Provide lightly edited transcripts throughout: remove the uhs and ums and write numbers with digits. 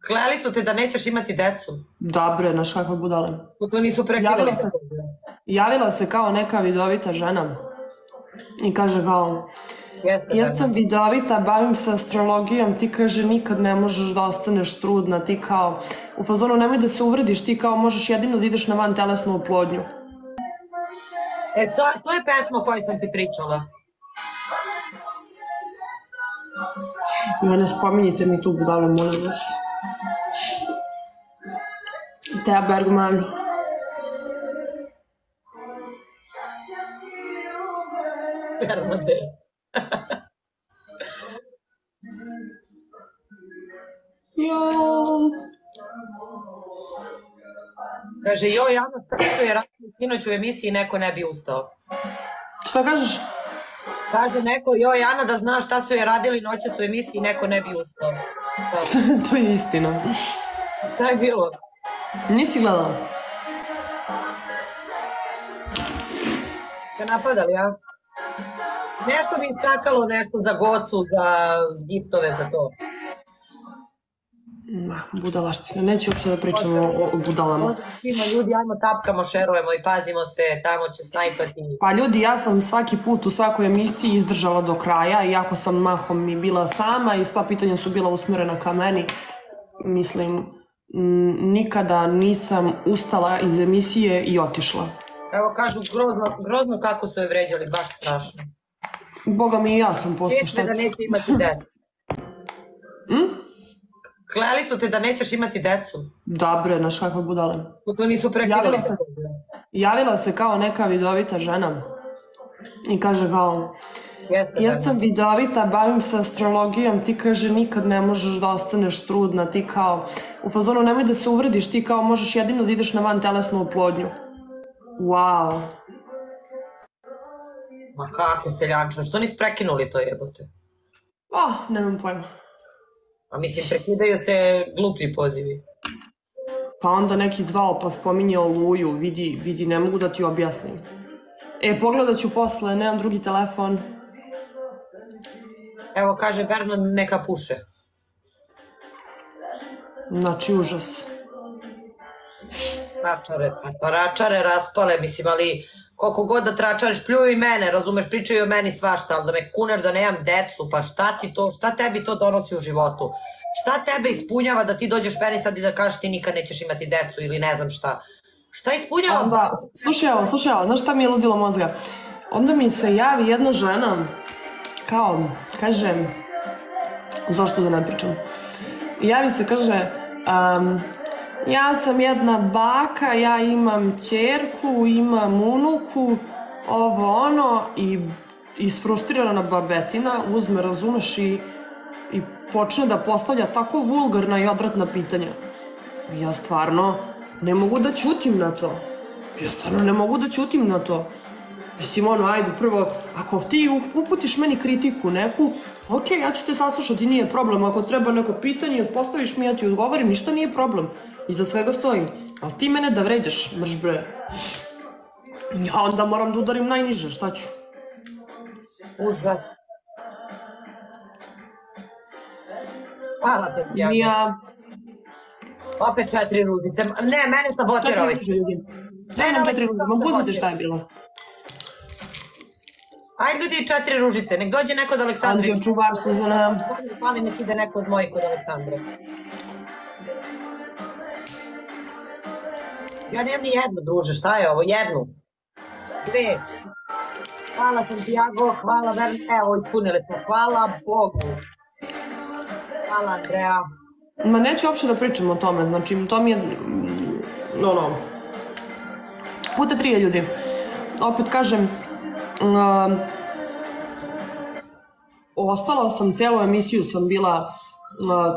Kleli su te da nećeš imati decu. Da bre, znaš kakve budale. To nisu prekinuli. Javila se kao neka vidovita žena i kaže kao, ja sam vidovita, bavim se astrologijom, ti kaže nikad ne možeš da ostaneš trudna, ti kao, u fazonu nemoj da se uvrediš, ti kao možeš jedino da ideš na vantelesnu oplodnju. To je pesma o kojoj sam ti pričala. Ja, ne spominjite mi tu budalu, molim vas. Thea Bergman. Bernadette. Kaže, joj, Ana, što je radila sinoć u emisiji, neko ne bi ustao. Šta kažeš? Kaže neko, joj, Ana, da znaš šta su je radili noćas u emisiji, neko ne bi ustao. To je istina. Šta je bilo? Nisi gledala? Te napadali, ja? Nešto mi iskakalo, nešto za Gocu, za giftove, za to. Budalaština, neću uopšte da pričamo o budalama. Svima ljudi, ajmo tapkamo, šerujemo i pazimo se, tamo će snajpati. Pa ljudi, ja sam svaki put u svakoj emisiji izdržala do kraja, iako sam mahom i bila sama i sva pitanja su bila usmjerena ka meni. Mislim, nikada nisam ustala iz emisije i otišla. Evo kažu, grozno kako su je vređali, baš strašno. Boga mi i ja sam posto šta ću. Da neće imati decu. Kleli su te da nećeš imati decu. Da bre, znaš kakve budale. To nisu prekinuli. Javila se kao neka vidovita žena i kaže kao, ja sam vidovita, bavim se astrologijom, ti kaže nikad ne možeš da ostaneš trudna, ti kao, u fazonu nemoj da se uvrediš, ti kao možeš jedino da ideš na vantelesnu oplodnju. Wow. Ma kakve seljančno, što nisi prekinuli to jebote? Nemam pojma. A mislim, prekidaju se gluplji pozivi. Pa onda neki zvao pa spominje Oluju, vidi, ne mogu da ti objasnim. Pogledat ću posle, nemam drugi telefon. Evo kaže Bernard neka puše. Znači, užas. Tračare raspale, mislim, ali koliko god da tračariš, pljuju i mene, razumeš, pričaju o meni svašta, ali da me kuneš da nemam decu, pa šta tebi to donosi u životu? Šta tebe ispunjava da ti dođeš meni sad i da kažeš ti nikad nećeš imati decu ili ne znam šta? Šta ispunjava? Slušaj ovo, znaš šta mi je ludilo mozga? Onda mi se javi jedna žena, kao, kaže, zašto da ne pričam? Javi se, kaže, ja sam jedna baka, ja imam ćerku, imam unuku, ovo ono, i isfrustrirana babetina uzme, razumeš, i počne da postavlja tako vulgarna i odvratna pitanja. Ja stvarno ne mogu da ćutim na to. Mislim, ajde, prvo, ako ti uputiš meni kritiku neku, ok, ja ću te saslušati, nije problem. Ako treba neko pitanje, postaviš mi, ja ti odgovorim, ništa nije problem. Iza svega stojim. Ali ti mene da vređaš, mrš bre. Ja onda moram da udarim najniže, šta ću? Užas. Hvala se, Tiago. Opet 4 ružice. Ne, mene sabotira ovaj. 4 ružice. Nemam 4 ružice, mam puzite šta je bilo. Ajde ljudi, 4 ružice, nek dođe neko od Aleksandre. Anđeo čuvar, Suzana. Hvali nek ide neko od mojih kod Aleksandre. Ja nemam ni jednu, druže, šta je ovo? Jednu. 2. Hvala Santiago, hvala Verno. Evo, ispunili smo. Hvala Bogu. Hvala Andreja. Ma neću uopšte da pričam o tome, znači to mi je, puta 3 ljudi. Opet kažem, ostala sam, cijelu emisiju sam bila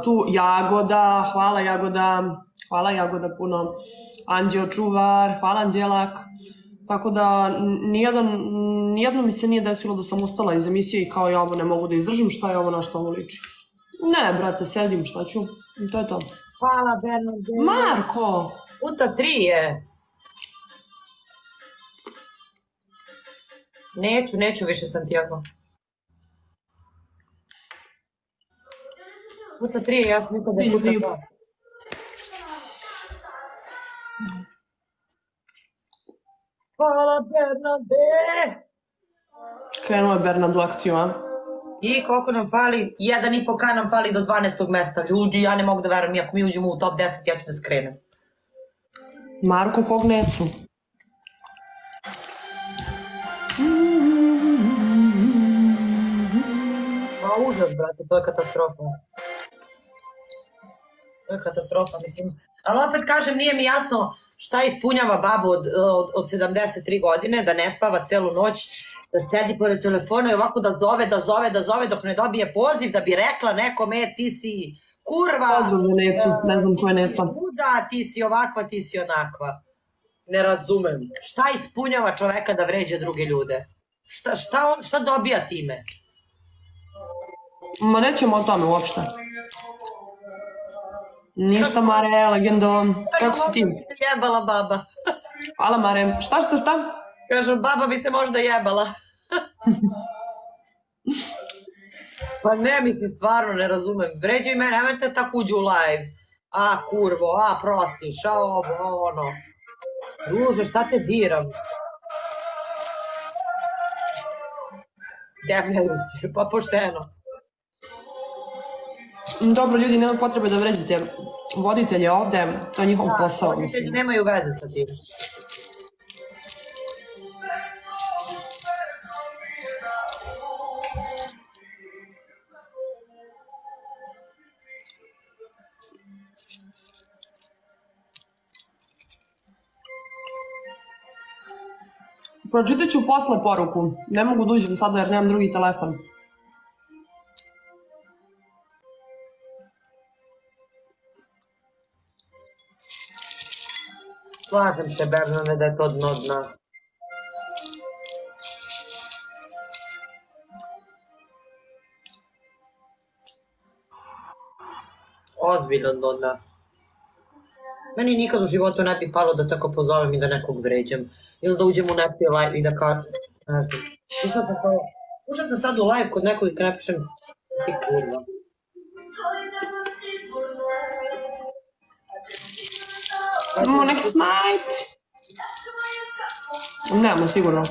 tu. Jagoda, hvala Jagoda puno, Anđeo čuvar, hvala Anđelak, tako da nijedno mi se nije desilo da sam ustala iz emisije i kao ja ovo ne mogu da izdržim, šta je ovo, na što ovo liči. Ne, brate, sedim, šta ću, i to je to. Hvala Bernadette. Marko! Puta 3 je. Neću više Santiago. Puta 3, ja sam nikad Tri je puta ljudi. 2. Hvala Bernade! Krenuo je Bernard u akciju, a? I koliko nam fali? 1,5K nam fali do 12. mesta. Ljudi, ja ne mogu da verujem, iako mi uđemo u top 10, ja ću da skrenem. Marko, kog necu? Ma užas, brate, to je katastrofa. To je katastrofa, mislim. Ali opet kažem, nije mi jasno šta ispunjava babu od 73 godine, da ne spava celu noć, da sedi pored telefona i ovako da zove dok ne dobije poziv, da bi rekla nekome ti si kurva. Pozdrav za Necu, ne znam ko je Neca. Kuda, ti si ovakva, ti si onakva. Ne razumem. Šta ispunjava čoveka da vređa druge ljude? Šta dobija time? Ma nećemo o tome uopšte. Ništa, Mare, legendo. Kako si ti? Jebala baba. Hvala, Mare. Šta? Kažem, baba bi se možda jebala. Pa ne, mislim, stvarno ne razumem. Vređaju mene, nemojte tako uđu u live. A, kurvo, a, prosiš, a ovo, ono. Druže, šta te diram? Debljaju se, pa pošteno. Dobro, ljudi, nema potrebe da vređite voditelje ovde, to je njihov posao. Voditelji nemaju veze sa tim. Pročitat ću posle poruku. Ne mogu da uđem sada jer nemam drugi telefon. Slažem se, Bernane, da je to dno dna. Ozbiljno dno dna. Meni nikad u životu ne bi palo da tako pozovem i da nekog vređam. Ili da uđem u neki live i da kažem, ne znam. Ušla sam sad u live kod nekog i napišem ti kurva. Imamo neki snajp. Nemamo sigurno.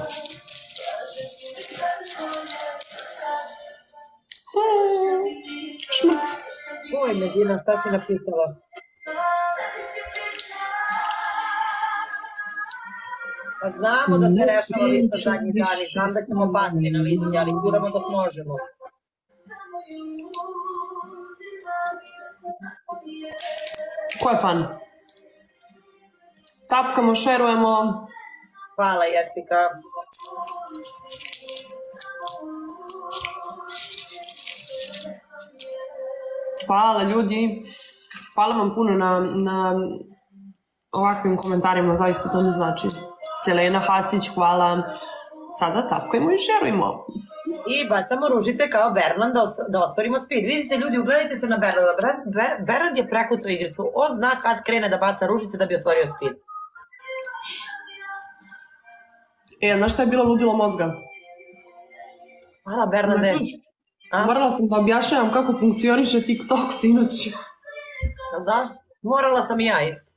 Šmrc. Oj, Medina, šta si napisala? Pa znamo da se rešava lista zadnjih dani, znam da ćemo pasti na listi, ali guramo dok možemo. Ko je fan? Tapkamo, šerujemo. Hvala, Jecika. Hvala, ljudi. Hvala vam puno na ovakvim komentarima, zaista to mi znači. Selena Hasić, hvala. Sada tapkajmo i šerujemo. I bacamo ružice kao Bernard da otvorimo speed. Vidite, ljudi, ugledajte se na Bernarda. Bernard je prekucao igricu. On zna kad krene da baca ružice da bi otvorio speed. Znaš šta je bilo ludilo mozga? Hvala, Bernarde. Morala sam da objašnjavam kako funkcioniše TikTok sinoć. Jel da? Morala sam i ja isto.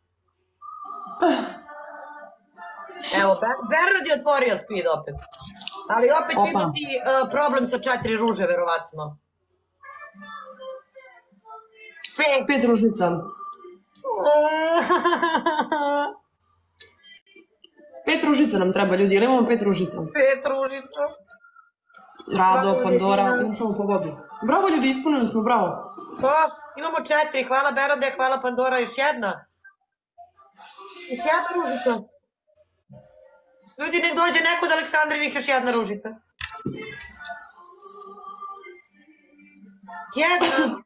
Evo, Bernard je otvorio speed opet. Ali opet ću imati problem sa 4 ruže, verovatno. 5 ružica. 5 ružica nam treba, ljudi, ili imamo 5 ružica? 5 ružica. Rado, Pandora, idem samo po vodu. Bravo, ljudi, ispunili smo, bravo. Pa, imamo 4, hvala Bernarde, hvala Pandora, još jedna. Još jedna ružica. Ljudi, nek dođe neko od Aleksandrinih, još jedna ružica. Jedna.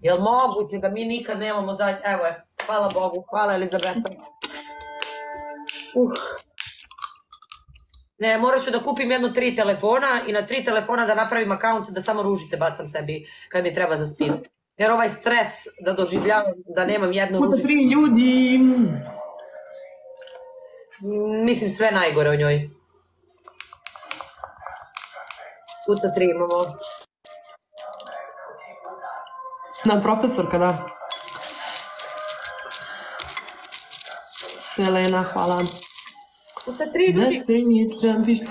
Jel moguće da mi nikad nemamo zadnje? Evo je, hvala Bogu, hvala Elizabeta. Ne, morat ću da kupim jedno 3 telefona i na 3 telefona da napravim akaunt da samo ružice bacam sebi kad mi treba za speed. Jer ovaj stres da doživljavam da nemam jednu ružicu. Puta 3 ljudi. Mislim sve najgore o njoj. Puta 3 imamo. Na profesorka, da. Selena, hvala. Puta 3 ljudi. Ne pričam više.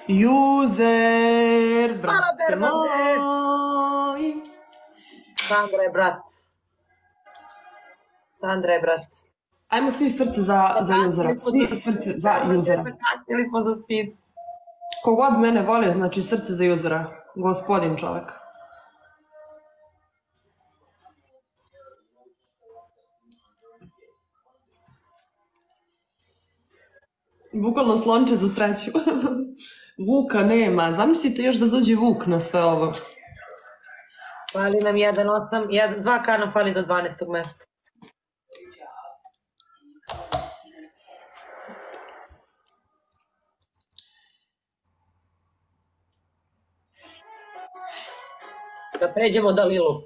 User, Hvala, brate Bermane. moj. Sandra je brat. Sandra je brat. Ajmo svi srce za usera. Svi srce za usera. Zakasnili smo za speed. Kogod mene voli, znači srce za usera. Gospodin čovek. Bukvalno slonče za sreću. Vuka nema. Zamislite još da dođe Vuk na sve ovo. Fali nam 1.8, 2K nam fali do 12. mesta. Da pređemo Dalilu.